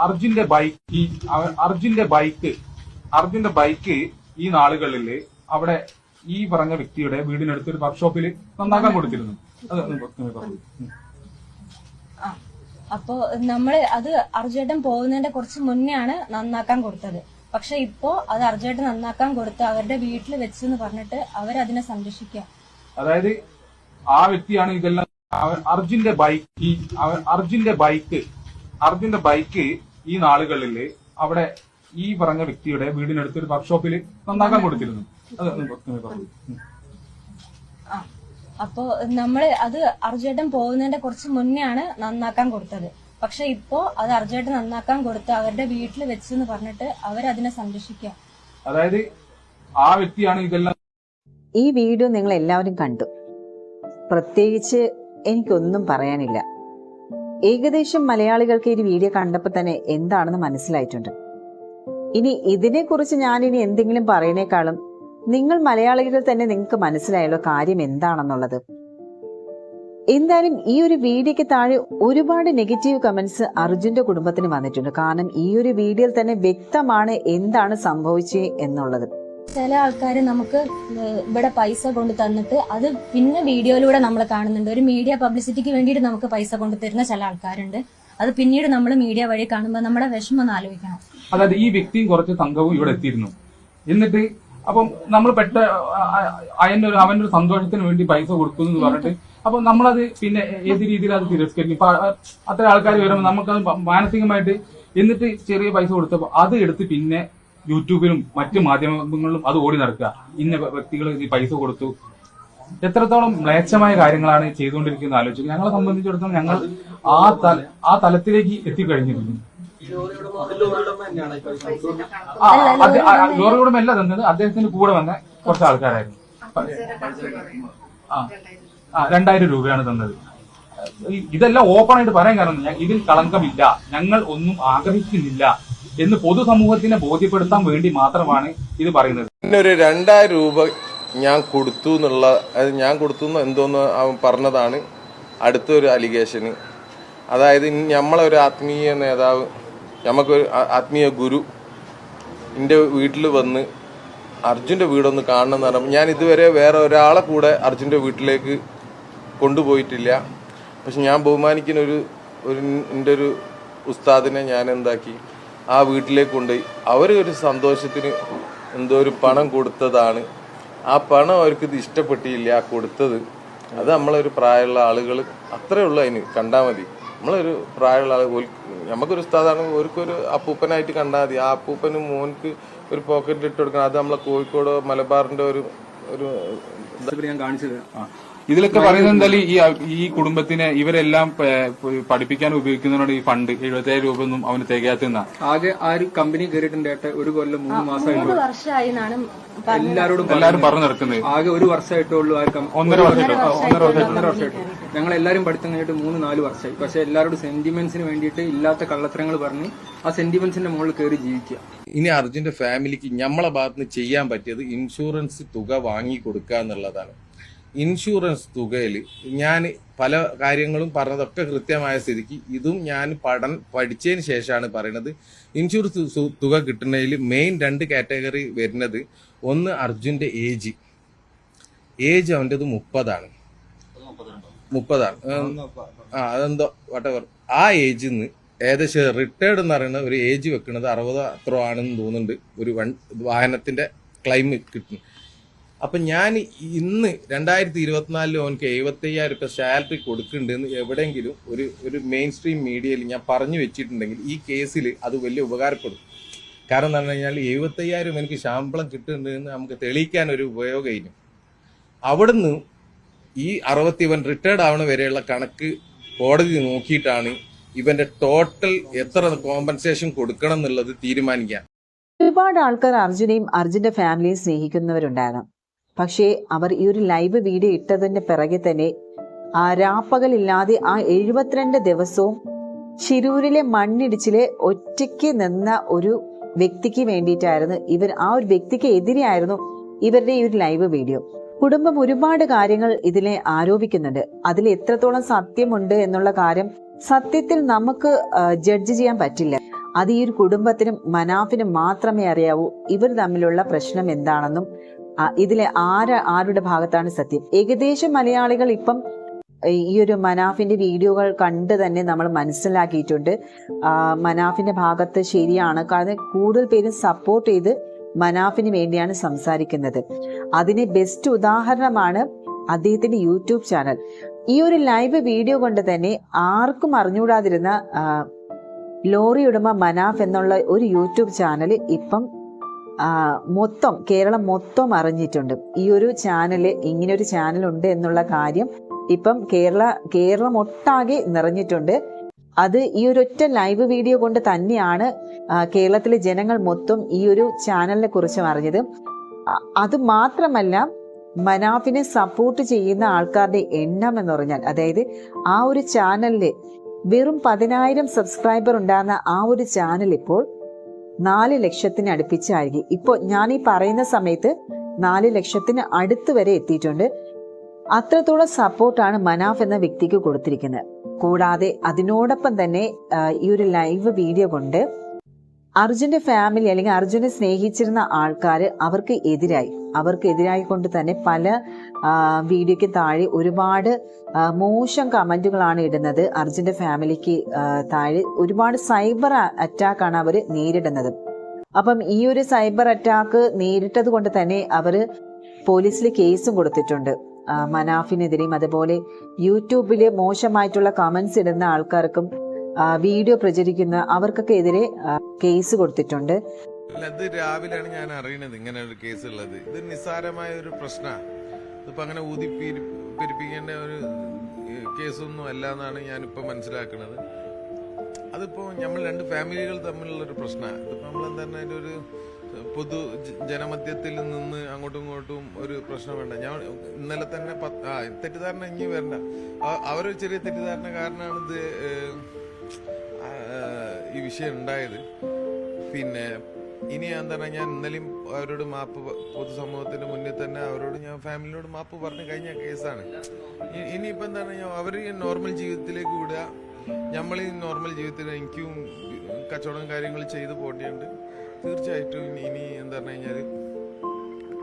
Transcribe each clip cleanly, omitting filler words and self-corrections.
അർജുന്റെ ബൈക്ക് ഈ നാളുകളിൽ അവിടെ ഈ പറഞ്ഞ വ്യക്തിയുടെ വീടിനടുത്ത് ഒരു വർക്ക്ഷോപ്പിൽ നന്നാക്കാൻ കൊടുത്തിരുന്നു. അപ്പോ അത് അർജുവേട്ടൻ പോകുന്നതിന്റെ കുറച്ച് മുന്നേ ആണ് നന്നാക്കാൻ കൊടുത്തത്. പക്ഷെ ഇപ്പോ അത് അർജുവേട്ടൻ നന്നാക്കാൻ കൊടുത്ത് അവരുടെ വീട്ടിൽ വെച്ചെന്ന് പറഞ്ഞിട്ട് അവരതിനെ സംരക്ഷിക്കുക. അതായത് ആ വ്യക്തിയാണ് ഇതെല്ലാം. അർജുന്റെ ബൈക്ക് ഈ നാളുകളിൽ അവിടെ ഈ പറഞ്ഞ വ്യക്തിയുടെ വീടിനടുത്ത് ഒരു വർക്ക്ഷോപ്പിൽ നന്നാക്കാൻ കൊടുത്തിരുന്നു. അപ്പോ അത് അർജുവേട്ടൻ പോകുന്നതിന്റെ കുറച്ച് മുന്നേ ആണ് നന്നാക്കാൻ കൊടുത്തത്. പക്ഷെ ഇപ്പോ അത് അർജുവേട്ടൻ നന്നാക്കാൻ കൊടുത്ത് അവരുടെ വീട്ടിൽ വെച്ചെന്ന് പറഞ്ഞിട്ട് അവരതിനെ സംരക്ഷിക്കുക. അതായത് ആ വ്യക്തിയാണ് ഇതെല്ലാം. ഈ വീഡിയോ നിങ്ങൾ എല്ലാവരും കണ്ടു. പ്രത്യേകിച്ച് എനിക്കൊന്നും പറയാനില്ല. ഏകദേശം മലയാളികൾക്ക് ഈ വീഡിയോ കണ്ടപ്പോൾ തന്നെ എന്താണെന്ന് മനസ്സിലായിട്ടുണ്ട്. ഇനി ഇതിനെക്കുറിച്ച് ഞാനിനി എന്തെങ്കിലും പറയണേക്കാളും നിങ്ങൾ മലയാളികൾ തന്നെ നിങ്ങൾക്ക് മനസ്സിലായല്ലോ കാര്യം എന്താണെന്നുള്ളത്. എന്തായാലും ഈ ഒരു വീഡിയോയ്ക്ക് താഴെ ഒരുപാട് നെഗറ്റീവ് കമന്റ്സ് അർജുന്റെ കുടുംബത്തിന് വന്നിട്ടുണ്ട്. കാരണം ഈ ഒരു വീഡിയോയിൽ തന്നെ വ്യക്തമാണ് എന്താണ് സംഭവിച്ചത് എന്നുള്ളത്. ചില ആൾക്കാർ നമുക്ക് ഇവിടെ പൈസ കൊണ്ട് തന്നിട്ട് അത് പിന്നെ വീഡിയോയിലൂടെ നമ്മൾ കാണുന്നുണ്ട്. ഒരു മീഡിയ പബ്ലിസിറ്റിക്ക് വേണ്ടിയിട്ട് നമുക്ക് പൈസ കൊണ്ട് തരുന്ന ചില ആൾക്കാരുണ്ട്. അത് പിന്നീട് നമ്മൾ മീഡിയ വഴി കാണുമ്പോൾ നമ്മുടെ വിഷമം ഒന്ന് ആലോചിക്കണം. അതായത് ഈ വ്യക്തിയും കുറച്ച് സംഘവും ഇവിടെ എത്തിയിരുന്നു. എന്നിട്ട് അപ്പം നമ്മൾ അവന്റെ ഒരു സന്തോഷത്തിന് വേണ്ടി പൈസ കൊടുക്കുന്നു എന്ന് പറഞ്ഞിട്ട് അപ്പൊ നമ്മളത് പിന്നെ ഏത് രീതിയിൽ അത് തിരസ്കരിക്കും. ഇപ്പൊ അത്ര ആൾക്കാർ വരുമ്പോൾ നമുക്കത് മാനസികമായിട്ട് എന്നിട്ട് ചെറിയ പൈസ കൊടുത്തപ്പോൾ അത് എടുത്ത് പിന്നെ യൂട്യൂബിലും മറ്റു മാധ്യമങ്ങളിലും അത് ഓടി നടക്കുക. ഇന്ന വ്യക്തികൾ ഈ പൈസ കൊടുത്തു. എത്രത്തോളം മ്ലേച്ഛമായ കാര്യങ്ങളാണ് ചെയ്തുകൊണ്ടിരിക്കുന്നത് ആലോചിക്കുക. ഞങ്ങളെ സംബന്ധിച്ചിടത്തോളം ഞങ്ങൾ ആ തലത്തിലേക്ക് എത്തിക്കഴിഞ്ഞിരുന്നു. ലോറി ഉടമയല്ല തന്നത്, അദ്ദേഹത്തിന് കൂടെ വന്ന കുറച്ച് ആൾക്കാരായിരുന്നു. 2000 രൂപയാണ് തന്നത്. ഇതെല്ലാം ഓപ്പൺ ആയിട്ട് പറയാൻ കാരണം ഇതിൽ കളങ്കമില്ല, ഞങ്ങൾ ഒന്നും ആഗ്രഹിക്കുന്നില്ല എന്ന് പൊതുസമൂഹത്തിനെ ബോധ്യപ്പെടുത്താൻ വേണ്ടി മാത്രമാണ് ഇത് പറയുന്നത്. ഒരു 2000 രൂപ ഞാൻ കൊടുത്തു എന്നുള്ള ഞാൻ കൊടുത്തു എന്തോന്ന് അവൻ പറഞ്ഞതാണ് അടുത്തൊരു അലിഗേഷന്. അതായത് നമ്മളൊരു ആത്മീയ നേതാവ്, നമുക്കൊരു ആത്മീയ ഗുരു എൻ്റെ വീട്ടിൽ വന്ന് അർജുൻ്റെ വീടൊന്ന് കാണണം എന്ന് പറയുമ്പോൾ ഞാൻ ഇതുവരെ വേറെ ഒരാളെ കൂടെ അർജുൻ്റെ വീട്ടിലേക്ക് കൊണ്ടുപോയിട്ടില്ല. പക്ഷെ ഞാൻ ബഹുമാനിക്കുന്ന എൻ്റെ ഒരു ഉസ്താദിനെ ഞാൻ എന്താക്കി ആ വീട്ടിലേക്ക് കൊണ്ടുപോയി. അവർ ഒരു സന്തോഷത്തിന് എന്തോ ഒരു പണം കൊടുത്തതാണ്. ആ പണം അവർക്ക് ഇത് ഇഷ്ടപ്പെട്ടില്ല കൊടുത്തത്. അത് നമ്മളൊരു പ്രായമുള്ള ആളുകൾ അത്രേ ഉള്ളൂ, അതിന് കണ്ടാൽ മതി. നമ്മളൊരു പ്രായമുള്ള ആൾ, നമുക്കൊരു ഉസ്താദാണ്, അവർക്കൊരു അപ്പൂപ്പനായിട്ട് കണ്ടാൽ മതി. ആ അപ്പൂപ്പന് മോൻക്ക് ഒരു പോക്കറ്റിൽ ഇട്ട് കൊടുക്കണം. അത് നമ്മളെ കോഴിക്കോട് മലബാറിന്റെ ഒരു ഞാൻ കാണിച്ചത്. ഇതിലൊക്കെ പറയുന്നത് എന്തായാലും ഈ കുടുംബത്തിനെ ഇവരെല്ലാം പഠിപ്പിക്കാൻ ഉപയോഗിക്കുന്നതിനോട് ഈ ഫണ്ട് 70,000 രൂപ ഒന്നും അവന് തികയാത്തുന്ന. ആകെ ആ ഒരു കമ്പനി കയറിയിട്ടുണ്ട് 1 കൊല്ലം 3 മാസമായിട്ടുള്ളൂ. എല്ലാരും പറഞ്ഞു നടക്കുന്നത്. ആകെ 1 വർഷമായിട്ടുള്ളൂ. ഒന്നര വർഷമായിട്ടുള്ളൂ. ഞങ്ങൾ എല്ലാരും പഠിത്തം കഴിഞ്ഞിട്ട് 3-4 വർഷമായി. പക്ഷെ എല്ലാവരോടും സെന്റിമെന്റ്സിന് വേണ്ടിയിട്ട് ഇല്ലാത്ത കള്ളത്തരങ്ങൾ പറഞ്ഞ് ആ സെന്റിമെന്റ്സിന്റെ മുകളിൽ കയറി ജീവിക്കുക. ഇനി അർജുന്റെ ഫാമിലിക്ക് നമ്മളെ ഭാഗത്തുനിന്ന് ചെയ്യാൻ പറ്റിയത് ഇൻഷുറൻസ് തുക വാങ്ങി കൊടുക്കുക എന്നുള്ളതാണ്. ഇൻഷുറൻസ് തുകയിൽ ഞാൻ പല കാര്യങ്ങളും പറഞ്ഞതൊക്കെ കൃത്യമായ സ്ഥിതിക്ക് ഇതും ഞാൻ പഠിച്ചതിന് ശേഷമാണ് പറയുന്നത്. ഇൻഷുറൻസ് തുക കിട്ടുന്നതിൽ മെയിൻ 2 കാറ്റഗറി വരുന്നത്, ഒന്ന് അർജുൻ്റെ ഏജ് അവൻ്റെത് 30 അതെന്തോ വട്ടവർ. ആ ഏജിൽ നിന്ന് ഏകദേശം റിട്ടയർഡ് എന്ന് പറയുന്ന ഒരു ഏജ് വെക്കുന്നത് 60 അത്ര ആണെന്ന് തോന്നുന്നുണ്ട്. ഒരു വാഹനത്തിന്റെ ക്ലെയിം കിട്ടുന്നു. അപ്പൊ ഞാൻ ഇന്ന് 2024 അവനക്ക് 75,000 രൂപ സാലറി കൊടുക്കുന്നുണ്ടെന്ന് എവിടെയെങ്കിലും ഒരു മെയിൻ സ്ട്രീം മീഡിയയിൽ ഞാൻ പറഞ്ഞു വെച്ചിട്ടുണ്ടെങ്കിൽ ഈ കേസിൽ അത് വലിയ ഉപകാരപ്പെടും. കാരണം എന്താ പറഞ്ഞു കഴിഞ്ഞാൽ 75,000 എനിക്ക് ശമ്പളം കിട്ടുന്നുണ്ടെന്ന് നമുക്ക് തെളിയിക്കാൻ ഒരു ഉപയോഗം. അവിടുന്ന് ഈ 60 ഇവൻ റിട്ടയർഡ് ആവണ വരെയുള്ള കണക്ക് കോടതി നോക്കിയിട്ടാണ് ഇവന്റെ ടോട്ടൽ എത്ര കോമ്പൻസേഷൻ കൊടുക്കണം എന്നുള്ളത് തീരുമാനിക്കാൻ. ഒരുപാട് ആൾക്കാർ അർജുനെയും അർജുന്റെ ഫാമിലിയും സ്നേഹിക്കുന്നവരുണ്ടായിരുന്നു. പക്ഷേ അവർ ഈ ഒരു ലൈവ് വീഡിയോ ഇട്ടതിന്റെ പിറകെ തന്നെ രാപ്പകലില്ലാതെ ആ 72 ദിവസവും ശിരൂരിലെ മണ്ണിടിച്ചിലെ ഒറ്റയ്ക്ക് നിന്ന ഒരു വ്യക്തിക്ക് വേണ്ടിയിട്ടായിരുന്നു ആ ഒരു വ്യക്തിക്ക് എതിരെയായിരുന്നു ഇവരുടെ ഈ ഒരു ലൈവ് വീഡിയോ. കുടുംബം ഒരുപാട് കാര്യങ്ങൾ ഇതിനെ ആരോപിക്കുന്നുണ്ട്. അതിൽ എത്രത്തോളം സത്യമുണ്ട് എന്നുള്ള കാര്യം സത്യത്തിൽ നമുക്ക് ജഡ്ജ് ചെയ്യാൻ പറ്റില്ല. അത് ഈ ഒരു കുടുംബത്തിനും മനാഫിനും മാത്രമേ അറിയാവൂ ഇവർ തമ്മിലുള്ള പ്രശ്നം എന്താണെന്നും ഇതിലെ ആരുടെ ഭാഗത്താണ് സത്യം. ഏകദേശം മലയാളികൾ ഇപ്പം ഈ ഒരു മനാഫിന്റെ വീഡിയോകൾ കണ്ട് തന്നെ നമ്മൾ മനസ്സിലാക്കിയിട്ടുണ്ട് മനാഫിന്റെ ഭാഗത്ത് ശരിയാണ്. കാരണം കൂടുതൽ പേരും സപ്പോർട്ട് ചെയ്ത് മനാഫിന് വേണ്ടിയാണ് സംസാരിക്കുന്നത്. അതിന് ബെസ്റ്റ് ഉദാഹരണമാണ് അദ്ദേഹത്തിന്റെ യൂട്യൂബ് ചാനൽ. ഈ ഒരു ലൈവ് വീഡിയോ കൊണ്ട് തന്നെ ആർക്കും അറിഞ്ഞുകൂടാതിരുന്ന ലോറി ഉടമ മനാഫ് എന്നുള്ള ഒരു യൂട്യൂബ് ചാനൽ ഇപ്പം കേരളം മൊത്തം അറിഞ്ഞിട്ടുണ്ട്. ഈ ഒരു ചാനല് ഇങ്ങനെ ഒരു ചാനൽ ഉണ്ട് എന്നുള്ള കാര്യം ഇപ്പം കേരളം ഒട്ടാകെ നിറഞ്ഞിട്ടുണ്ട്. അത് ഈ ഒരൊറ്റ ലൈവ് വീഡിയോ കൊണ്ട് തന്നെയാണ് കേരളത്തിലെ ജനങ്ങൾ മൊത്തം ഈ ഒരു ചാനലിനെ കുറിച്ചും അറിഞ്ഞത്. അത് മാത്രമല്ല മനാഫിനെ സപ്പോർട്ട് ചെയ്യുന്ന ആൾക്കാരുടെ എണ്ണം എന്ന് പറഞ്ഞാൽ, അതായത് ആ ഒരു ചാനലില് വെറും 10,000 സബ്സ്ക്രൈബർ ഉണ്ടായിരുന്ന ആ ഒരു ചാനൽ ഇപ്പോൾ 4 ലക്ഷത്തിന് അടുപ്പിച്ചായിരിക്കും. ഇപ്പോൾ ഞാൻ ഈ പറയുന്ന സമയത്ത് 4 ലക്ഷത്തിന് അടുത്ത് വരെ എത്തിയിട്ടുണ്ട്. അത്രത്തോളം സപ്പോർട്ടാണ് മനാഫ് എന്ന വ്യക്തിക്ക് കൊടുത്തിരിക്കുന്നത്. കൂടാതെ അതിനോടൊപ്പം തന്നെ ഈ ഒരു ലൈവ് വീഡിയോ കൊണ്ട് അർജുന്റെ ഫാമിലി അല്ലെങ്കിൽ അർജുനെ സ്നേഹിച്ചിരുന്ന ആൾക്കാർ അവർക്ക് എതിരായി കൊണ്ട് തന്നെ പല വീഡിയോയ്ക്ക് താഴെ ഒരുപാട് മോശം കമന്റുകളാണ് ഇടുന്നത്. അർജുന്റെ ഫാമിലിക്ക് താഴെ ഒരുപാട് സൈബർ അറ്റാക്കാണ് അവർ നേരിടുന്നത്. അപ്പം ഈ ഒരു സൈബർ അറ്റാക്ക് നേരിട്ടത് കൊണ്ട് തന്നെ അവര് പോലീസിൽ കേസും കൊടുത്തിട്ടുണ്ട് മനാഫിനെതിരെയും. അതുപോലെ യൂട്യൂബില് മോശമായിട്ടുള്ള കമന്റ്സ് ഇടുന്ന ആൾക്കാർക്കും വീഡിയോ പ്രചരിക്കുന്ന അവർക്കൊക്കെ എതിരെ കേസ് കൊടുത്തിട്ടുണ്ട്. അത് രാവിലെയാണ് ഞാൻ അറിയുന്നത് ഇങ്ങനെ ഒരു കേസ് ഉള്ളത്. ഇത് നിസ്സാരമായ ഒരു പ്രശ്നമാണ്. ഇതിപ്പോ അങ്ങനെ പെരുപ്പിക്കേണ്ട ഒരു കേസൊന്നും അല്ല എന്നാണ് ഞാനിപ്പോ മനസ്സിലാക്കുന്നത്. അതിപ്പോ നമ്മൾ 2 ഫാമിലികൾ തമ്മിലുള്ള ഒരു പ്രശ്നമാണ്. ഇതിപ്പോ നമ്മളെന്താണ് അതിന്റെ ഒരു പൊതു ജനമധ്യത്തിൽ നിന്ന് അങ്ങോട്ടും ഇങ്ങോട്ടും ഒരു പ്രശ്നം വേണ്ട. ഞാൻ ഇന്നലെ തന്നെ തെറ്റിദ്ധാരണ ഇനി വരണ്ട. അവരൊരു ചെറിയ തെറ്റിദ്ധാരണ കാരണമാണ് ഇത് ഈ വിഷയം ഉണ്ടായത്. പിന്നെ ഇനി എന്താണ് ഞാൻ ഇന്നലെയും അവരോട് മാപ്പ് പൊതുസമൂഹത്തിന്റെ മുന്നിൽ തന്നെ അവരോട് ഞാൻ ഫാമിലിയോട് മാപ്പ് പറഞ്ഞു കഴിഞ്ഞ കേസാണ്. ഇനിയിപ്പോ എന്താണ് അവർ നോർമൽ ജീവിതത്തിലേക്ക് വിടുക. നമ്മൾ ഈ നോർമൽ ജീവിതത്തിൽ എനിക്കും കച്ചവടം കാര്യങ്ങൾ ചെയ്ത് പോകേണ്ടതുണ്ട്. തീർച്ചയായിട്ടും ഇനി എന്താ പറഞ്ഞു കഴിഞ്ഞാല്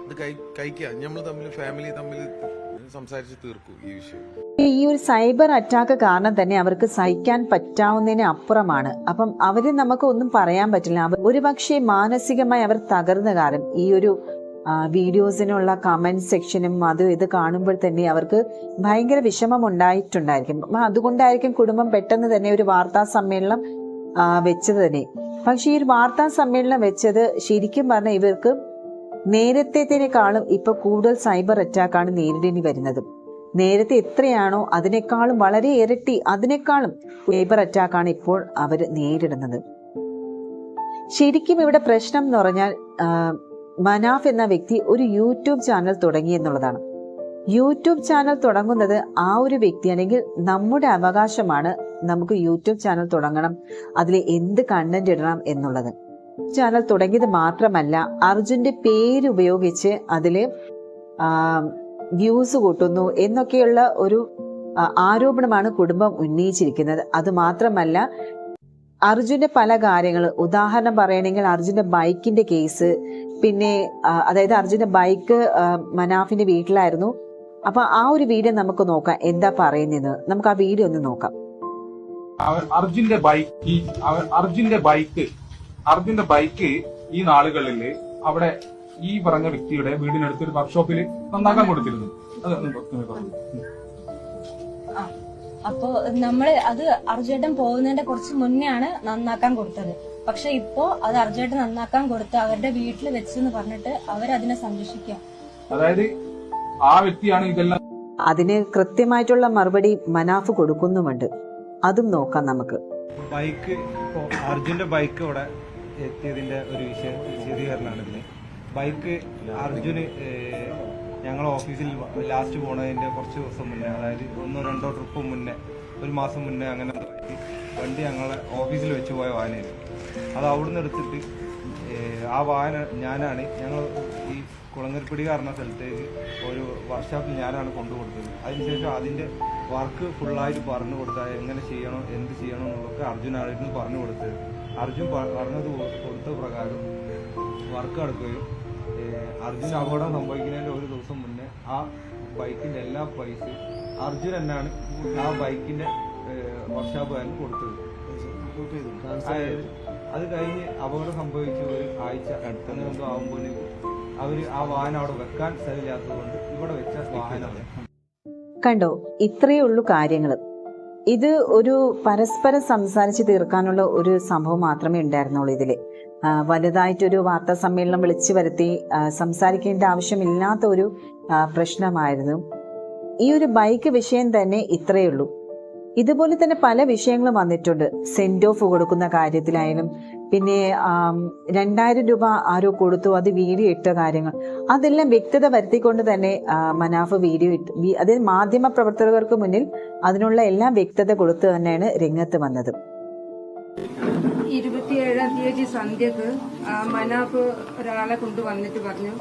ഇത് കഴിക്കുക. നമ്മൾ തമ്മിൽ ഫാമിലി തമ്മിൽ സംസാരിച്ച് തീർക്കും ഈ വിഷയം. ഈ ഒരു സൈബർ അറ്റാക്ക് കാരണം തന്നെ അവർക്ക് സഹിക്കാൻ പറ്റാവുന്നതിന് അപ്പുറമാണ്. അപ്പം അവര് നമുക്ക് ഒന്നും പറയാൻ പറ്റില്ല. ഒരുപക്ഷെ മാനസികമായി അവർ തകർന്ന കാരണം ഈ ഒരു വീഡിയോസിനുള്ള കമന്റ് സെക്ഷനും അതും ഇത് കാണുമ്പോൾ തന്നെ അവർക്ക് ഭയങ്കര വിഷമം ഉണ്ടായിട്ടുണ്ടായിരിക്കും. അതുകൊണ്ടായിരിക്കും കുടുംബം പെട്ടെന്ന് തന്നെ ഒരു വാർത്താ സമ്മേളനം വെച്ചത് തന്നെ. പക്ഷെ ഈ ഒരു വാർത്താ സമ്മേളനം വെച്ചത് ശരിക്കും പറഞ്ഞാൽ ഇവർക്ക് നേരത്തേക്കാളും ഇപ്പൊ കൂടുതൽ സൈബർ അറ്റാക്കാണ് നേരിടേണ്ടി വരുന്നത്. നേരത്തെ എത്രയാണോ അതിനേക്കാളും വളരെ ഇരട്ടി അതിനേക്കാളും സൈബർ അറ്റാക്കാണ് ഇപ്പോൾ അവർ നേരിടുന്നത്. ശരിക്കും ഇവിടെ പ്രശ്നം എന്ന് പറഞ്ഞാൽ മനാഫ് എന്ന വ്യക്തി ഒരു യൂട്യൂബ് ചാനൽ തുടങ്ങി എന്നുള്ളതാണ്. യൂട്യൂബ് ചാനൽ തുടങ്ങുന്നത് ആ ഒരു വ്യക്തി അല്ലെങ്കിൽ നമ്മുടെ അവകാശമാണ്. നമുക്ക് യൂട്യൂബ് ചാനൽ തുടങ്ങണം, അതിൽ എന്ത് കണ്ടന്റ് ഇടണം എന്നുള്ളത്. ചാനൽ തുടങ്ങിയത് മാത്രമല്ല അർജുന്റെ പേര് ഉപയോഗിച്ച് അതില് വ്യൂസ് കൂട്ടുന്നു എന്നൊക്കെയുള്ള ഒരു ആരോപണമാണ് കുടുംബം ഉന്നയിച്ചിരിക്കുന്നത്. അത് മാത്രമല്ല അർജുന്റെ പല കാര്യങ്ങൾ, ഉദാഹരണം പറയണമെങ്കിൽ അർജുന്റെ ബൈക്കിന്റെ കേസ്, പിന്നെ അതായത് അർജുന്റെ ബൈക്ക് മനാഫിന്റെ വീട്ടിലായിരുന്നു. അപ്പൊ ആ ഒരു വീഡിയോ നമുക്ക് നോക്കാം എന്താ പറയുന്നത്. നമുക്ക് ആ വീഡിയോ ഒന്ന് നോക്കാം. അർജുന്റെ ബൈക്ക് ഈ നാളുകളിൽ അവിടെ ഈ പറഞ്ഞ വ്യക്തിയുടെ വീടിനടുത്തൊരു വർക്ക്ഷോപ്പിൽ നന്നാക്കാൻ കൊടുത്തിരുന്നു. അപ്പോ നമ്മള് അത് അർജുനേട്ടൻ പോകുന്നതിന്റെ കുറച്ച് മുന്നെയാണ് നന്നാക്കാൻ കൊടുത്തത്. പക്ഷെ ഇപ്പോ അത് അർജുനേട്ടൻ നന്നാക്കാൻ കൊടുത്ത് അവരുടെ വീട്ടിൽ വെച്ചെന്ന് പറഞ്ഞിട്ട് അവരതിനെ സംരക്ഷിക്കാം. അതായത് ആ വ്യക്തിയാണ് ഇതെല്ലാം. അതിന് കൃത്യമായിട്ടുള്ള മറുപടി മനാഫ് കൊടുക്കുന്നുമുണ്ട്. അതും നോക്കാം നമുക്ക്. ബൈക്ക് ഇപ്പോൾ അർജുന്റെ ബൈക്ക് ഇവിടെ എത്തിയതിന്റെ ഒരു വിശദീകരണമാണ് ഇതിന്. ബൈക്ക് അർജുന് ഞങ്ങൾ ഓഫീസിൽ ലാസ്റ്റ് പോണതിന്റെ കുറച്ച് ദിവസം മുന്നേ, അതായത് 1-2 ട്രിപ്പ് മുന്നേ, 1 മാസം മുന്നേ അങ്ങനെ വണ്ടി ഞങ്ങളെ ഓഫീസിൽ വെച്ച് പോയ വാഹനമായിരുന്നു. അത് അവിടുന്ന് എടുത്തിട്ട് ആ വാഹനം ഞാനാണ് ഞങ്ങൾ ഈ കുളങ്ങൽപ്പിടി പറഞ്ഞ സ്ഥലത്തേക്ക് ഒരു വർക്ക്ഷോപ്പിൽ ഞാനാണ് കൊണ്ടുകൊടുത്തത്. അതിനുശേഷം അതിൻ്റെ വർക്ക് ഫുള്ളായിട്ട് പറഞ്ഞു കൊടുത്താൽ എങ്ങനെ ചെയ്യണം എന്ത് ചെയ്യണം എന്നുള്ളതൊക്കെ അർജുനായിരുന്നു പറഞ്ഞു കൊടുത്തത്. അർജുൻ പറഞ്ഞത് കൊടുത്ത പ്രകാരം വർക്ക് നടക്കുകയും അർജുൻ അപകടം സംഭവിക്കുന്നതിൻ്റെ ഒരു ദിവസം മുന്നേ ആ ബൈക്കിൻ്റെ എല്ലാ പൈസയും അർജുൻ തന്നെയാണ് ആ ബൈക്കിൻ്റെ വർക്ക്ഷോപ്പുകാരന് കൊടുത്തത്. അത് കഴിഞ്ഞ് അപകടം സംഭവിച്ച ഒരു ആഴ്ച അങ്ങനെ എന്തോ ആകുമ്പോഴേക്കും അവർ ആ വാഹനം അവിടെ വെക്കാൻ സ്ഥലമില്ലാത്തതുകൊണ്ട് ഇവിടെ വെച്ച വാഹനമാണ്. കണ്ടോ, ഇത്രയേ ഉള്ളൂ കാര്യങ്ങൾ. ഇത് ഒരു പരസ്പരം സംസാരിച്ച് തീർക്കാനുള്ള ഒരു സംഭവം മാത്രമേ ഉണ്ടായിരുന്നുള്ളൂ. ഇതിൽ വലുതായിട്ടൊരു വാർത്താ സമ്മേളനം വിളിച്ചു വരുത്തി സംസാരിക്കേണ്ട ആവശ്യമില്ലാത്ത ഒരു പ്രശ്നമായിരുന്നു. ഈ ഒരു ബൈക്ക് വിഷയം തന്നെ ഇത്രയേ ഉള്ളൂ. ഇതുപോലെ തന്നെ പല വിഷയങ്ങളും വന്നിട്ടുണ്ട്. സെൻഡ് ഓഫ് കൊടുക്കുന്ന കാര്യത്തിലായാലും, പിന്നെ 2000 രൂപ ആരോ കൊടുത്തു, അത് വീഡിയോ ഇട്ട കാര്യങ്ങൾ, അതെല്ലാം വ്യക്തത വരുത്തിക്കൊണ്ട് തന്നെ മനാഫ് വീഡിയോ ഇട്ടു. അതായത് മാധ്യമ പ്രവർത്തകർക്ക് മുന്നിൽ അതിനുള്ള എല്ലാം വ്യക്തത കൊടുത്തു തന്നെയാണ് രംഗത്ത് വന്നത്. 27-ാം തീയതി സന്ധ്യക്ക് മനാഫ് ഒരാളെ കൊണ്ടുവന്നിട്ട് പറഞ്ഞു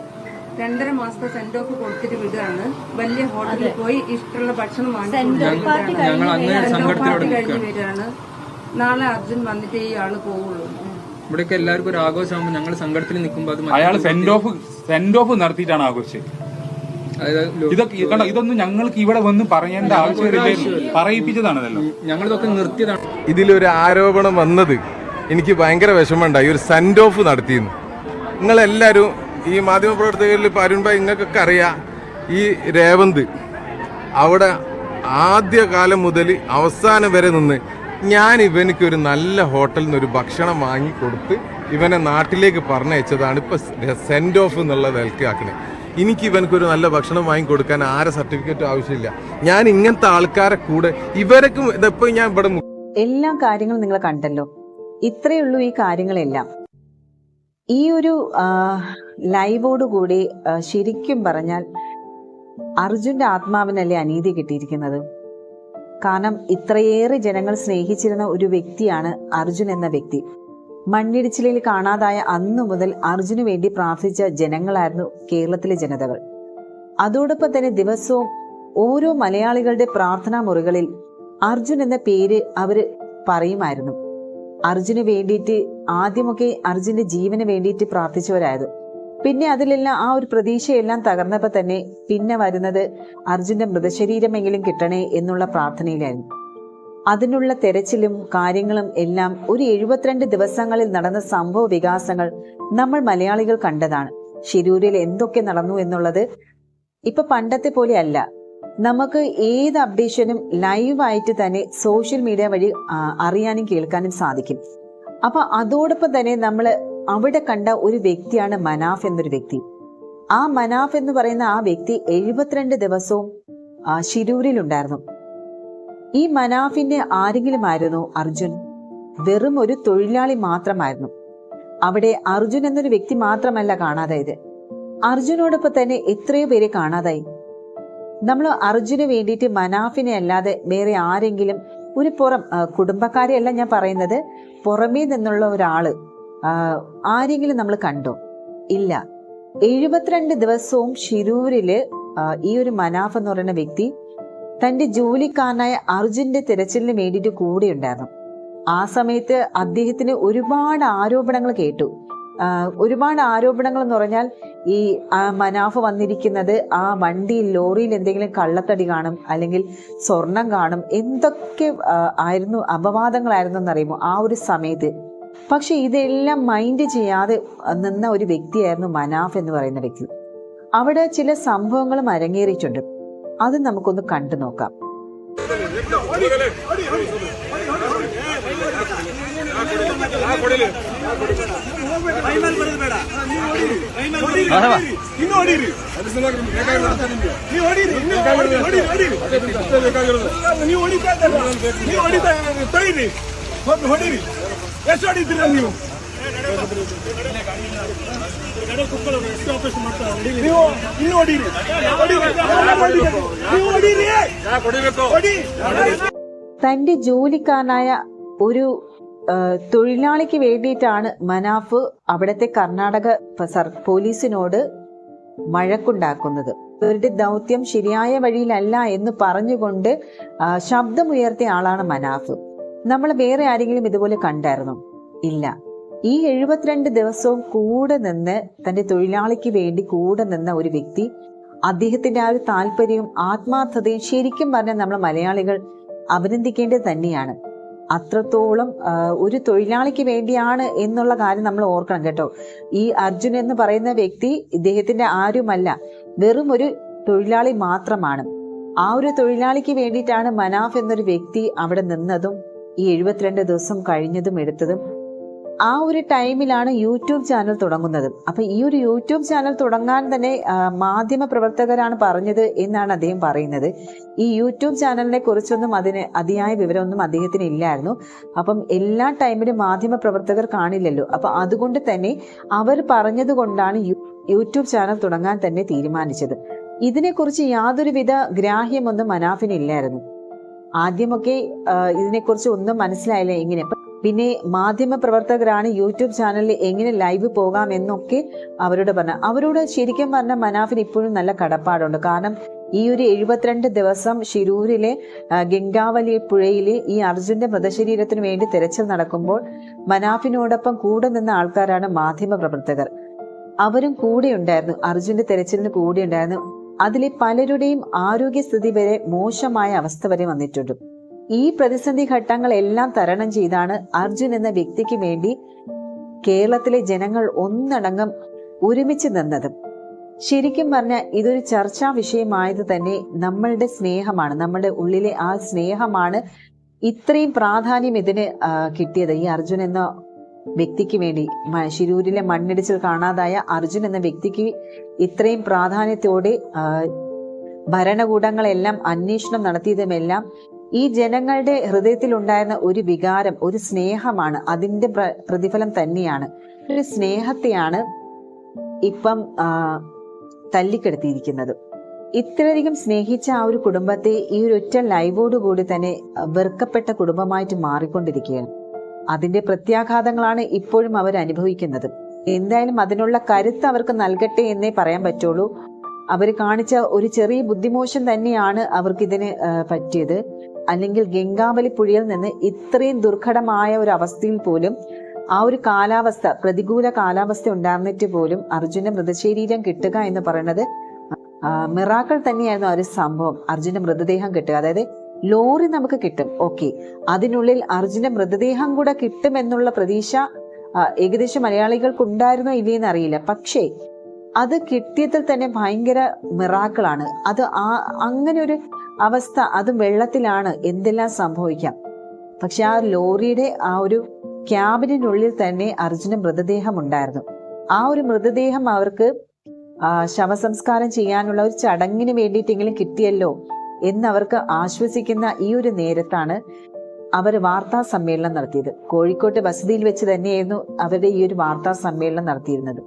2.5 മാസത്തെ സെൻഡ് ഓഫ് കൊടുത്തിട്ട് വിടുകയാണ്, വലിയ ഹോട്ടലിൽ പോയി ഇഷ്ടമുള്ള ഭക്ഷണം പാർട്ടി കഴിഞ്ഞ് വരികയാണ്, നാളെ അർജുൻ വന്നിട്ട് ഈ ആള് പോവുള്ളൂ. ഇവിടെയൊക്കെ എല്ലാവർക്കും ഒരു ആഘോഷമാകുമ്പോൾ ഞങ്ങൾ സങ്കടത്തിൽ നിൽക്കുമ്പോൾ അത് അയാൾ സെൻഡ് ഓഫ് നടത്തിയിട്ടാണ് ആഘോഷിച്ചത്. ഇതൊന്നും ഞങ്ങൾക്ക് ഇവിടെ വന്ന് പറയേണ്ട ആവശ്യമില്ല, പറയിപ്പിച്ചതാണല്ലോ. ഞങ്ങളിതൊക്കെ നിർത്തിയതാണ്. ഇതിലൊരു ആരോപണം വന്നത് എനിക്ക് ഭയങ്കര വിഷമമുണ്ടായി. ഒരു സെൻഡ് ഓഫ് നടത്തിയെന്ന്. നിങ്ങളെല്ലാവരും ഈ മാധ്യമപ്രവർത്തകരിൽ ഇപ്പോൾ അരുൺ ഭായ് നിങ്ങൾക്കൊക്കെ അറിയാം, ഈ രേവന്ത് അവിടെ ആദ്യകാലം മുതൽ അവസാനം വരെ നിന്ന് ഞാൻ ഇവനക്ക് ഒരു നല്ല ഹോട്ടലിൽ നിന്ന് ഒരു ഭക്ഷണം വാങ്ങിക്കൊടുത്ത് ഇവനെ നാട്ടിലേക്ക് പറഞ്ഞയച്ചതാണ് ഇപ്പോൾ സെൻഡ് ഓഫ് എന്നുള്ള നിലക്കാക്കുന്നത്. എനിക്ക് ഇവനക്കൊരു നല്ല ഭക്ഷണം വാങ്ങിക്കൊടുക്കാൻ ആരെ സർട്ടിഫിക്കറ്റും ആവശ്യമില്ല. ഞാൻ ഇങ്ങനത്തെ ആൾക്കാരെ കൂടെ ഇവരക്കും ഇതിപ്പോൾ ഞാൻ ഇവിടെ എല്ലാ കാര്യങ്ങളും നിങ്ങൾ കണ്ടല്ലോ. ഇത്രയേ ഉള്ളൂ ഈ കാര്യങ്ങളെല്ലാം. ഈ ഒരു ലൈവോടുകൂടി ശരിക്കും പറഞ്ഞാൽ അർജുന്റെ ആത്മാവിനല്ലേ അനീതി കിട്ടിയിരിക്കുന്നത്. കാരണം ഇത്രയേറെ ജനങ്ങൾ സ്നേഹിച്ചിരുന്ന ഒരു വ്യക്തിയാണ് അർജുൻ എന്ന വ്യക്തി. മണ്ണിടിച്ചിലിൽ കാണാതായ അന്നു മുതൽ അർജുന് വേണ്ടി പ്രാർത്ഥിച്ച ജനങ്ങളായിരുന്നു കേരളത്തിലെ ജനതകൾ. അതോടൊപ്പം തന്നെ ദിവസവും ഓരോ മലയാളികളുടെ പ്രാർത്ഥനാ മുറികളിൽ അർജുൻ എന്ന പേര് അവര് പറയുമായിരുന്നു. അർജുന് വേണ്ടിയിട്ട് ആദ്യമൊക്കെ അർജുന്റെ ജീവന് വേണ്ടിയിട്ട് പ്രാർത്ഥിച്ചവരായിരുന്നു. പിന്നെ അതിലെല്ലാം ആ ഒരു പ്രതീക്ഷയെല്ലാം തകർന്നപ്പോൾ തന്നെ പിന്നെ വരുന്നത് അർജുന്റെ മൃതശരീരമെങ്കിലും കിട്ടണേ എന്നുള്ള പ്രാർത്ഥനയിലായിരുന്നു. അതിനുള്ള തെരച്ചിലും കാര്യങ്ങളും എല്ലാം ഒരു 72 ദിവസങ്ങളിൽ നടന്ന സംഭവ വികാസങ്ങൾ നമ്മൾ മലയാളികൾ കണ്ടതാണ്. ശിരൂരിൽ എന്തൊക്കെ നടന്നു എന്നുള്ളത് ഇപ്പൊ പണ്ടത്തെ പോലെ അല്ല. നമുക്ക് ഏത് അപ്ഡേഷനും ലൈവായിട്ട് തന്നെ സോഷ്യൽ മീഡിയ വഴി അറിയാനും കേൾക്കാനും സാധിക്കും. അപ്പൊ അതോടൊപ്പം തന്നെ നമ്മൾ അവിടെ കണ്ട ഒരു വ്യക്തിയാണ് മനാഫ് എന്നൊരു വ്യക്തി. ആ മനാഫ് എന്ന് പറയുന്ന ആ വ്യക്തി 72 ദിവസവും ശിരൂരിലുണ്ടായിരുന്നു. ഈ മനാഫിന്റെ ആരെങ്കിലും ആയിരുന്നു അർജുൻ? വെറും ഒരു തൊഴിലാളി മാത്രമായിരുന്നു. അവിടെ അർജുൻ എന്നൊരു വ്യക്തി മാത്രമല്ല കാണാതായത്, അർജുനോടൊപ്പം തന്നെ എത്രയോ പേരെ കാണാതായി. നമ്മൾ അർജുന് വേണ്ടിയിട്ട് മനാഫിനെ അല്ലാതെ വേറെ ആരെങ്കിലും ഒരു കുടുംബക്കാരെയല്ല ഞാൻ പറയുന്നത്, പുറമേ നിന്നുള്ള ഒരാള് ആരെങ്കിലും നമ്മൾ കണ്ടോ? ഇല്ല. 72 ദിവസവും ശിരൂരില് ഈ ഒരു മനാഫ് എന്ന് പറയുന്ന വ്യക്തി തന്റെ ജോലിക്കാരനായ അർജുന്റെ തിരച്ചിലിന് വേണ്ടിയിട്ട് കൂടെ ഉണ്ടായിരുന്നു. ആ സമയത്ത് അദ്ദേഹത്തിന് ഒരുപാട് ആരോപണങ്ങൾ കേട്ടു. ഒരുപാട് ആരോപണങ്ങൾ എന്ന് പറഞ്ഞാൽ ഈ മനാഫ് വന്നിരിക്കുന്നത് ആ വണ്ടിയിൽ ലോറിയിൽ എന്തെങ്കിലും കള്ളത്തടി കാണും, അല്ലെങ്കിൽ സ്വർണം കാണും, എന്തൊക്കെ ആയിരുന്നു അപവാദങ്ങളായിരുന്നു എന്നറിയുമോ ആ ഒരു സമയത്ത്. പക്ഷെ ഇതെല്ലാം മൈൻഡ് ചെയ്യാതെ നിന്ന ഒരു വ്യക്തിയായിരുന്നു മനാഫ് എന്ന് പറയുന്ന വ്യക്തി. അവിടെ ചില സംഭവങ്ങളും അരങ്ങേറിയിട്ടുണ്ട്. അത് നമുക്കൊന്ന് കണ്ടു നോക്കാം. തന്റെ ജോലിക്കാരനായ ഒരു തൊഴിലാളിക്ക് വേണ്ടിയിട്ടാണ് മനാഫ് അവിടുത്തെ കർണാടക പോലീസിനോട് വഴക്കുണ്ടാക്കുന്നത്. ഇവരുടെ ദൗത്യം ശരിയായ വഴിയിലല്ല എന്ന് പറഞ്ഞുകൊണ്ട് ശബ്ദമുയർത്തിയ ആളാണ് മനാഫ്. നമ്മൾ വേറെ ആരെങ്കിലും ഇതുപോലെ കണ്ടായിരുന്നോ? ഇല്ല. ഈ 72 ദിവസവും കൂടെ നിന്ന് തന്റെ തൊഴിലാളിക്ക് വേണ്ടി കൂടെ നിന്ന ഒരു വ്യക്തി, അദ്ദേഹത്തിന്റെ ആ ഒരു താല്പര്യവും ആത്മാർത്ഥതയും ശരിക്കും പറഞ്ഞാൽ നമ്മൾ മലയാളികൾ അഭിനന്ദിക്കേണ്ടത് തന്നെയാണ്. അത്രത്തോളം ഒരു തൊഴിലാളിക്ക് വേണ്ടിയാണ് എന്നുള്ള കാര്യം നമ്മൾ ഓർക്കണം കേട്ടോ. ഈ അർജുൻ എന്ന് പറയുന്ന വ്യക്തി ഇദ്ദേഹത്തിന്റെ ആരുമല്ല, വെറും ഒരു തൊഴിലാളി മാത്രമാണ്. ആ ഒരു തൊഴിലാളിക്ക് വേണ്ടിയിട്ടാണ് മനാഫ് എന്നൊരു വ്യക്തി അവിടെ നിന്നതും ഈ 72 ദിവസം കഴിഞ്ഞതും എടുത്തതും. ആ ഒരു ടൈമിലാണ് യൂട്യൂബ് ചാനൽ തുടങ്ങുന്നത്. അപ്പൊ ഈ ഒരു യൂട്യൂബ് ചാനൽ തുടങ്ങാൻ തന്നെ മാധ്യമ പ്രവർത്തകരാണ് പറഞ്ഞത് എന്നാണ് അദ്ദേഹം പറയുന്നത്. ഈ യൂട്യൂബ് ചാനലിനെ കുറിച്ചൊന്നും അതിന് അതിയായ വിവരമൊന്നും അദ്ദേഹത്തിന് ഇല്ലായിരുന്നു. അപ്പം എല്ലാ ടൈമിലും മാധ്യമ പ്രവർത്തകർ കാണില്ലല്ലോ. അപ്പൊ അതുകൊണ്ട് തന്നെ അവർ പറഞ്ഞത് കൊണ്ടാണ് യൂട്യൂബ് ചാനൽ തുടങ്ങാൻ തന്നെ തീരുമാനിച്ചത്. ഇതിനെക്കുറിച്ച് യാതൊരുവിധ ഗ്രാഹ്യമൊന്നും മനാഫിന് ഇല്ലായിരുന്നു. ആദ്യമൊക്കെ ഇതിനെക്കുറിച്ച് ഒന്നും മനസ്സിലായില്ല എങ്ങനെ. പിന്നെ മാധ്യമ പ്രവർത്തകരാണ് യൂട്യൂബ് ചാനലിൽ എങ്ങനെ ലൈവ് പോകാം എന്നൊക്കെ അവരോട് പറഞ്ഞ. അവരോട് ശരിക്കും പറഞ്ഞാൽ മനാഫിന് ഇപ്പോഴും നല്ല കടപ്പാടുണ്ട്. കാരണം ഈ ഒരു 72 ദിവസം ശിരൂരിലെ ഗംഗാവലി പുഴയിലെ ഈ അർജുന്റെ മൃതശരീരത്തിന് വേണ്ടി തെരച്ചിൽ നടക്കുമ്പോൾ മനാഫിനോടൊപ്പം കൂടെ നിന്ന ആൾക്കാരാണ് മാധ്യമ പ്രവർത്തകർ. അവരും കൂടെ ഉണ്ടായിരുന്നു, അർജുന്റെ തെരച്ചിലിന് കൂടെ ഉണ്ടായിരുന്നു. അതിലെ പലരുടെയും ആരോഗ്യസ്ഥിതി വരെ മോശമായ അവസ്ഥ വരെ വന്നിട്ടുണ്ട്. ഈ പ്രതിസന്ധി ഘട്ടങ്ങളെല്ലാം തരണം ചെയ്താണ് അർജുൻ എന്ന വ്യക്തിക്ക് വേണ്ടി കേരളത്തിലെ ജനങ്ങൾ ഒന്നടങ്കം ഒരുമിച്ച് നിന്നത്. ശരിക്കും പറഞ്ഞാൽ ഇതൊരു ചർച്ചാ വിഷയമായത് തന്നെ നമ്മളുടെ സ്നേഹമാണ്, നമ്മളുടെ ഉള്ളിലെ ആ സ്നേഹമാണ് ഇത്രയും പ്രാധാന്യം ഇതിന് കിട്ടിയത്. ഈ അർജുൻ എന്ന വ്യക്തിക്ക് വേണ്ടി, ശിരൂരിലെ മണ്ണിടിച്ചിൽ കാണാതായ അർജുൻ എന്ന വ്യക്തിക്ക് ഇത്രയും പ്രാധാന്യത്തോടെ ഭരണകൂടങ്ങളെല്ലാം അന്വേഷണം നടത്തിയതുമെല്ലാം ഈ ജനങ്ങളുടെ ഹൃദയത്തിൽ ഉണ്ടായിരുന്ന ഒരു വികാരം, ഒരു സ്നേഹമാണ്. അതിന്റെ പ്രതിഫലം തന്നെയാണ്. ഒരു സ്നേഹത്തെയാണ് ഇപ്പം തല്ലിക്കെടുത്തിയിരിക്കുന്നത്. ഇത്രയധികം സ്നേഹിച്ച ആ ഒരു കുടുംബത്തെ ഈ ഒരു ഒറ്റ ലൈവോടുകൂടി തന്നെ വെറുക്കപ്പെട്ട കുടുംബമായിട്ട് മാറിക്കൊണ്ടിരിക്കുകയാണ്. അതിന്റെ പ്രത്യാഘാതങ്ങളാണ് ഇപ്പോഴും അവർ അനുഭവിക്കുന്നത്. എന്തായാലും അതിനുള്ള കരുത്ത് അവർക്ക് നൽകട്ടെ എന്നേ പറയാൻ പറ്റുള്ളൂ. അവർ കാണിച്ച ഒരു ചെറിയ ബുദ്ധിമോശം തന്നെയാണ് അവർക്കിതിന് പറ്റിയത്. അല്ലെങ്കിൽ ഗംഗാവലി പുഴയിൽ നിന്ന് ഇത്രയും ദുർഘടമായ ഒരു അവസ്ഥയിൽ പോലും, ആ ഒരു കാലാവസ്ഥ, പ്രതികൂല കാലാവസ്ഥ ഉണ്ടായിരുന്നിട്ട് പോലും അർജുന്റെ മൃതശരീരം കിട്ടുക എന്ന് പറയുന്നത് മിറാക്കിൾ തന്നെയായിരുന്നു. ആ ഒരു സംഭവം, അർജുന്റെ മൃതദേഹം കിട്ടുക, അതായത് ലോറി നമുക്ക് കിട്ടും, ഓക്കെ, അതിനുള്ളിൽ അർജുന്റെ മൃതദേഹം കൂടെ കിട്ടുമെന്നുള്ള പ്രതീക്ഷ ഏകദേശം മലയാളികൾക്ക് ഉണ്ടായിരുന്നോ ഇല്ലയെന്ന് അറിയില്ല. പക്ഷേ അത് കിട്ടിയതിൽ തന്നെ ഭയങ്കര മിറാക്കിളാണ്. അത് അങ്ങനെ ഒരു അവസ്ഥ, അതും വെള്ളത്തിലാണ്, എന്തെല്ലാം സംഭവിക്കാം. പക്ഷെ ആ ലോറിയുടെ ആ ഒരു ക്യാബിനുള്ളിൽ തന്നെ അർജുന മൃതദേഹം ഉണ്ടായിരുന്നു. ആ ഒരു മൃതദേഹം അവർക്ക് ശവസംസ്കാരം ചെയ്യാനുള്ള ഒരു ചടങ്ങിന് വേണ്ടിയിട്ടെങ്കിലും കിട്ടിയല്ലോ എന്നവർക്ക് ആശ്വസിക്കുന്ന ഈ ഒരു നേരത്താണ് അവർ വാർത്താ സമ്മേളനം നടത്തിയത്. കോഴിക്കോട്ടെ വസതിയിൽ വെച്ച് തന്നെയായിരുന്നു അവരുടെ ഈ ഒരു വാർത്താ സമ്മേളനം നടത്തിയിരുന്നത്.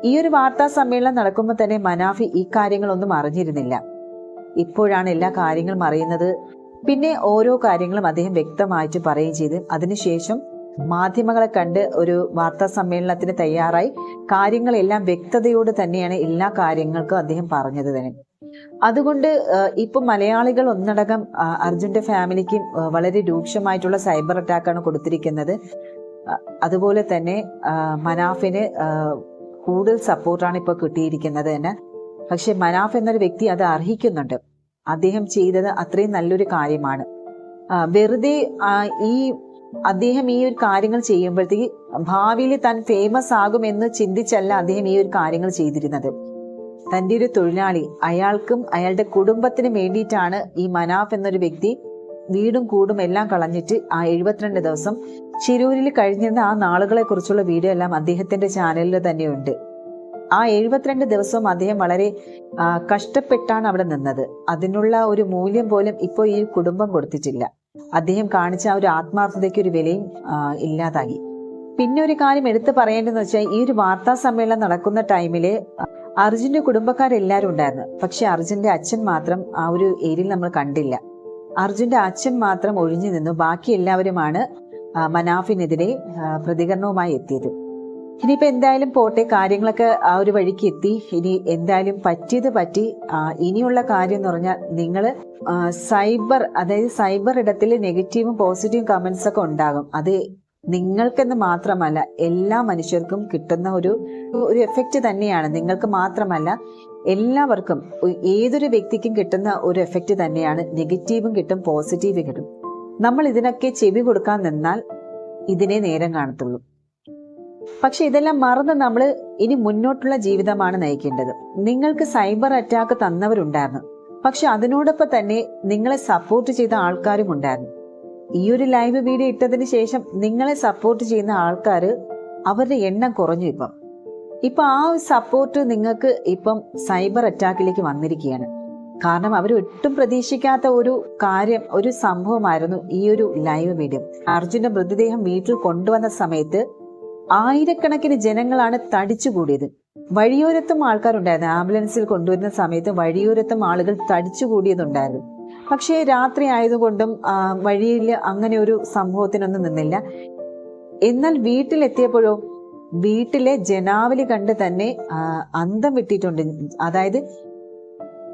ഈ ഒരു വാർത്താ സമ്മേളനം നടക്കുമ്പോൾ തന്നെ മനാഫി ഈ കാര്യങ്ങളൊന്നും അറിഞ്ഞിരുന്നില്ല. ഇപ്പോഴാണ് എല്ലാ കാര്യങ്ങളും അറിയുന്നത്. പിന്നെ ഓരോ കാര്യങ്ങളും അദ്ദേഹം വ്യക്തമായിട്ട് പറയുകയും ചെയ്ത് അതിനുശേഷം മാധ്യമങ്ങളെ കണ്ട് ഒരു വാർത്താ സമ്മേളനത്തിന് തയ്യാറായി കാര്യങ്ങളെല്ലാം വ്യക്തതയോട് തന്നെയാണ് എല്ലാ കാര്യങ്ങൾക്കും അദ്ദേഹം പറഞ്ഞത് തന്നെ. അതുകൊണ്ട് ഇപ്പൊ മലയാളികൾ ഒന്നടങ്കം അർജുന്റെ ഫാമിലിക്ക് വളരെ രൂക്ഷമായിട്ടുള്ള സൈബർ അറ്റാക്കാണ് കൊടുത്തിരിക്കുന്നത്. അതുപോലെ തന്നെ മനാഫിന് കൂടുതൽ സപ്പോർട്ടാണ് ഇപ്പോൾ കിട്ടിയിരിക്കുന്നത് തന്നെ. പക്ഷെ മനാഫ് എന്നൊരു വ്യക്തി അത് അർഹിക്കുന്നുണ്ട്. അദ്ദേഹം ചെയ്തത് അത്രയും നല്ലൊരു കാര്യമാണ്. വെറുതെ അദ്ദേഹം ഈ ഒരു കാര്യങ്ങൾ ചെയ്യുമ്പോഴത്തേക്ക് ഭാവിയിൽ താൻ ഫേമസ് ആകുമെന്ന് ചിന്തിച്ചല്ല അദ്ദേഹം ഈ ഒരു കാര്യങ്ങൾ ചെയ്തിരുന്നത്. തൻ്റെ ഒരു തൊഴിലാളി, അയാൾക്കും അയാളുടെ കുടുംബത്തിനും വേണ്ടിയിട്ടാണ് ഈ മനാഫ് എന്നൊരു വ്യക്തി വീടും കൂടും എല്ലാം കളഞ്ഞിട്ട് ആ 72 ദിവസം ശിരൂരിൽ കഴിഞ്ഞിരുന്ന ആ നാളുകളെ കുറിച്ചുള്ള വീഡിയോ എല്ലാം അദ്ദേഹത്തിന്റെ ചാനലിൽ തന്നെയുണ്ട്. ആ 72 ദിവസവും അദ്ദേഹം വളരെ കഷ്ടപ്പെട്ടാണ് അവിടെ നിന്നത്. അതിനുള്ള ഒരു മൂല്യം പോലും ഇപ്പോൾ ഈ കുടുംബം കൊടുത്തിട്ടില്ല. അദ്ദേഹം കാണിച്ച ആ ഒരു ആത്മാർത്ഥതയ്ക്ക് ഒരു വിലയും ഇല്ലാതായി. പിന്നെ ഒരു കാര്യം എടുത്തു പറയേണ്ടതെന്ന് വെച്ചാൽ, ഈ ഒരു വാർത്താ സമ്മേളനം നടക്കുന്ന ടൈമില് അർജുന്റെ കുടുംബക്കാരെല്ലാവരും ഉണ്ടായിരുന്നു. പക്ഷെ അർജുന്റെ അച്ഛൻ മാത്രം ആ ഒരു ഏരിയയിൽ നമ്മൾ കണ്ടില്ല. അർജുന്റെ അച്ഛൻ മാത്രം ഒഴിഞ്ഞു നിന്നു. ബാക്കി എല്ലാവരുമാണ് മനാഫിനെതിരെ പ്രതികരണവുമായി എത്തിയത്. ഇനിയിപ്പോ എന്തായാലും പോട്ടെ, കാര്യങ്ങളൊക്കെ ആ ഒരു വഴിക്ക് എത്തി. ഇനി എന്തായാലും പറ്റിയത് പറ്റി. ഇനിയുള്ള കാര്യം എന്ന് പറഞ്ഞാൽ നിങ്ങൾ സൈബർ ഇടത്തിൽ നെഗറ്റീവും പോസിറ്റീവും കമന്റ്സ് ഒക്കെ ഉണ്ടാകും. അത് നിങ്ങൾക്കെന്ന് മാത്രമല്ല എല്ലാ മനുഷ്യർക്കും കിട്ടുന്ന ഒരു എഫക്റ്റ് തന്നെയാണ്. നിങ്ങൾക്ക് മാത്രമല്ല എല്ലാവർക്കും, ഏതൊരു വ്യക്തിക്കും കിട്ടുന്ന ഒരു എഫക്റ്റ് തന്നെയാണ്. നെഗറ്റീവും കിട്ടും, പോസിറ്റീവും കിട്ടും. നമ്മൾ ഇതിനൊക്കെ ചെവി കൊടുക്കാൻ നിന്നാൽ ഇതിനെ നേരം കാണത്തുള്ളൂ. പക്ഷെ ഇതെല്ലാം മറന്ന് നമ്മൾ ഇനി മുന്നോട്ടുള്ള ജീവിതമാണ് നയിക്കേണ്ടത്. നിങ്ങൾക്ക് സൈബർ അറ്റാക്ക് തന്നവരുണ്ടായിരുന്നു, പക്ഷെ അതിനോടൊപ്പം തന്നെ നിങ്ങളെ സപ്പോർട്ട് ചെയ്ത ആൾക്കാരും ഉണ്ടായിരുന്നു. ഈ ഒരു ലൈവ് വീഡിയോ ഇട്ടതിന് ശേഷം നിങ്ങളെ സപ്പോർട്ട് ചെയ്യുന്ന ആൾക്കാർ, അവരുടെ എണ്ണം കുറഞ്ഞു. ഇപ്പൊ ആ സപ്പോർട്ട് നിങ്ങൾക്ക് ഇപ്പം സൈബർ അറ്റാക്കിലേക്ക് വന്നിരിക്കുകയാണ്. കാരണം അവർ ഒട്ടും പ്രതീക്ഷിക്കാത്ത ഒരു കാര്യം, ഒരു സംഭവമായിരുന്നു ഈ ഒരു ലൈവ് വീഡിയോ. അർജുന്റെ മൃതദേഹം വീട്ടിൽ കൊണ്ടുവന്ന സമയത്ത് ആയിരക്കണക്കിന് ജനങ്ങളാണ് തടിച്ചുകൂടിയത്. വഴിയോരത്തും ആൾക്കാരുണ്ടായിരുന്നു. ആംബുലൻസിൽ കൊണ്ടുവരുന്ന സമയത്ത് വഴിയോരത്തും ആളുകൾ തടിച്ചുകൂടിയതുണ്ടായിരുന്നു. പക്ഷേ രാത്രി ആയതുകൊണ്ടും വഴിയിൽ അങ്ങനെ ഒരു സംഭവത്തിനൊന്നും നിന്നില്ല. എന്നാൽ വീട്ടിലെത്തിയപ്പോഴോ വീട്ടിലെ ജനാവലി കണ്ട് തന്നെ അന്തം വിട്ടിട്ടുണ്ട്. അതായത്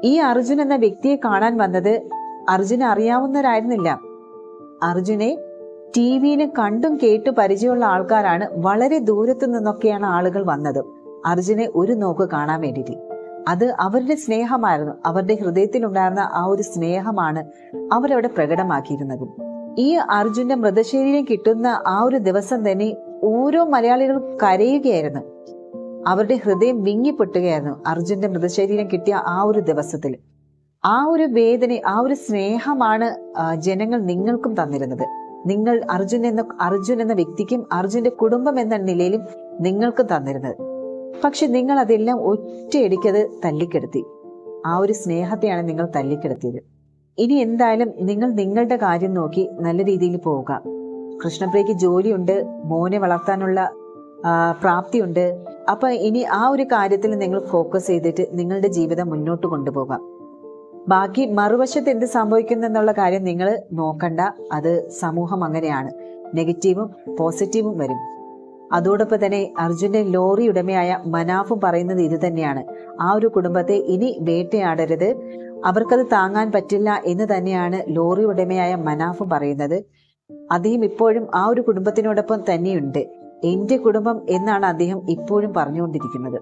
ഈ അർജുൻ എന്ന വ്യക്തിയെ കാണാൻ വന്നത് അർജുനെ അറിയാവുന്നവരായിരുന്നില്ല. അർജുനെ ടിവിയിൽ കണ്ടും കേട്ടു പരിചയമുള്ള ആൾക്കാരാണ്. വളരെ ദൂരത്തു നിന്നൊക്കെയാണ് ആളുകൾ വന്നത് അർജുനെ ഒരു നോക്ക് കാണാൻ വേണ്ടിയിട്ട്. അത് അവരുടെ സ്നേഹമായിരുന്നു. അവരുടെ ഹൃദയത്തിലുണ്ടായിരുന്ന ആ ഒരു സ്നേഹമാണ് അവരവിടെ പ്രകടമാക്കിയിരുന്നത്. ഈ അർജുന്റെ മൃതശരീരം കിട്ടുന്ന ആ ഒരു ദിവസം തന്നെ ഓരോ മലയാളികളും കരയുകയായിരുന്നു. അവരുടെ ഹൃദയം വിങ്ങിപ്പൊട്ടുകയായിരുന്നു അർജുന്റെ മൃതശരീരം കിട്ടിയ ആ ഒരു ദിവസത്തിൽ. ആ ഒരു വേദന, ആ ഒരു സ്നേഹമാണ് ജനങ്ങൾ നിങ്ങൾക്കും തന്നിരുന്നത്. നിങ്ങൾ അർജുൻ എന്ന വ്യക്തിക്കും അർജുന്റെ കുടുംബം എന്ന നിലയിലും നിങ്ങൾക്കും തന്നിരുന്നത്. പക്ഷെ നിങ്ങൾ അതെല്ലാം ഒറ്റയടിക്കത് തല്ലിക്കെടുത്തി. ആ ഒരു സ്നേഹത്തെയാണ് നിങ്ങൾ തല്ലിക്കെടുത്തിയത്. ഇനി എന്തായാലും നിങ്ങൾ നിങ്ങളുടെ കാര്യം നോക്കി നല്ല രീതിയിൽ പോവുക. കൃഷ്ണപ്രിയയ്ക്ക് ജോലിയുണ്ട്, മോനെ വളർത്താനുള്ള പ്രാപ്തിയുണ്ട്. അപ്പൊ ഇനി ആ ഒരു കാര്യത്തിൽ നിങ്ങൾ ഫോക്കസ് ചെയ്തിട്ട് നിങ്ങളുടെ ജീവിതം മുന്നോട്ട് കൊണ്ടുപോകാം. ബാക്കി മറുവശത്ത് എന്ത് സംഭവിക്കുന്നു എന്നുള്ള കാര്യം നിങ്ങൾ നോക്കണ്ട. അത് സമൂഹം അങ്ങനെയാണ്, നെഗറ്റീവും പോസിറ്റീവും വരും. അതോടൊപ്പം തന്നെ അർജുന്റെ ലോറി ഉടമയായ മനാഫും പറയുന്നത് ഇത് തന്നെയാണ്. ആ ഒരു കുടുംബത്തെ ഇനി വേട്ടയാടരുത്, അവർക്കത് താങ്ങാൻ പറ്റില്ല എന്ന് തന്നെയാണ് ലോറി ഉടമയായ മനാഫും പറയുന്നത്. അദ്ദേഹം ഇപ്പോഴും ആ ഒരു കുടുംബത്തിനോടൊപ്പം തന്നെയുണ്ട്. എന്റെ കുടുംബം എന്നാണ് അദ്ദേഹം ഇപ്പോഴും പറഞ്ഞുകൊണ്ടിരിക്കുന്നത്.